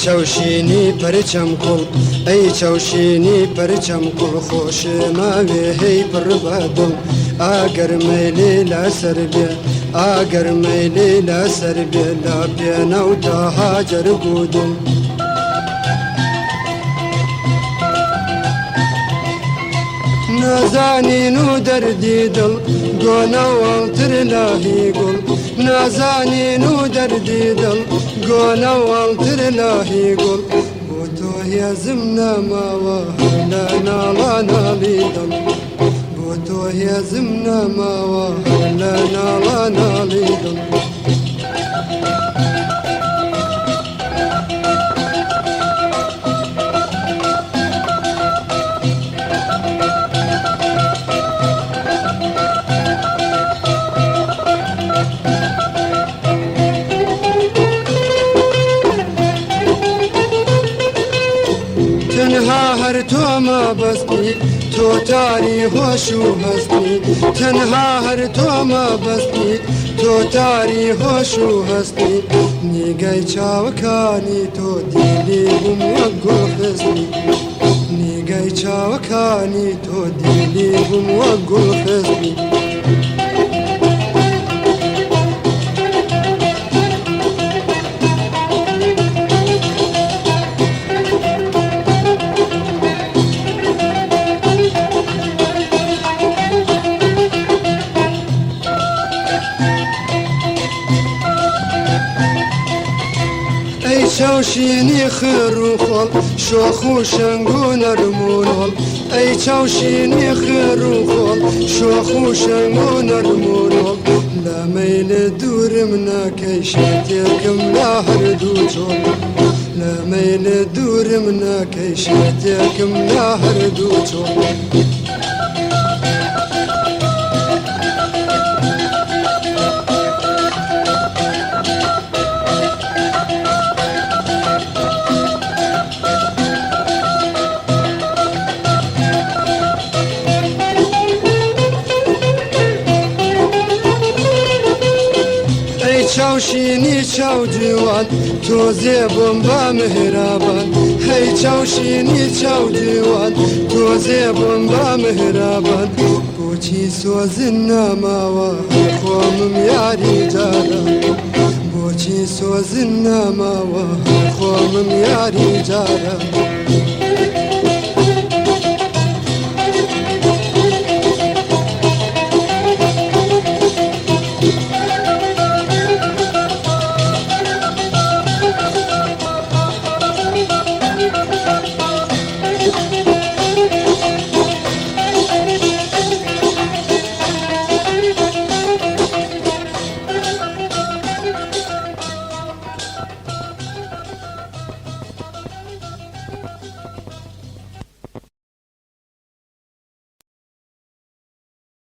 چاوشینی پرچم کل ای چاوشینی پرچم کل خوش ماوی هی پر بادم اگر میلی لسر بی اگر میلی لسر بی لا بینو تا هاجر بودم نازانین و دردی دل گونا والتر لاهی گل نازانین و دردی دل گونا والتر لاهی گل بو تو هزم نماوا هلا نالا نالی دل بو تو هزم نماوا هلا نالا نالی دل تنها هر تو ما بستی تو تاری هوشو هستی تنها هر تو ما بستی تو تاری هوشو هستی نیگای چاوکانی تو دیلی بوم وگل خستی نیگای چاوکانی تو دیلی بوم وگل خستی چاوشینی خیر و خال شوخ و شنگ و نرمون ای چاوشینی خیر و خال شوخ و شنگ و نرمون لمیل دورم نکشتکم لا هر دو چون لمیل دورم نکشتکم لا هر دو چون چاوشینی چاو جوان تو زیبم با مهربان هی چاوشینی چاو جوان تو زیبم با مهربان بوچی سوزن نماوا خوامم یاری جارا بوچی سوزن نماوا خوامم یاری جارا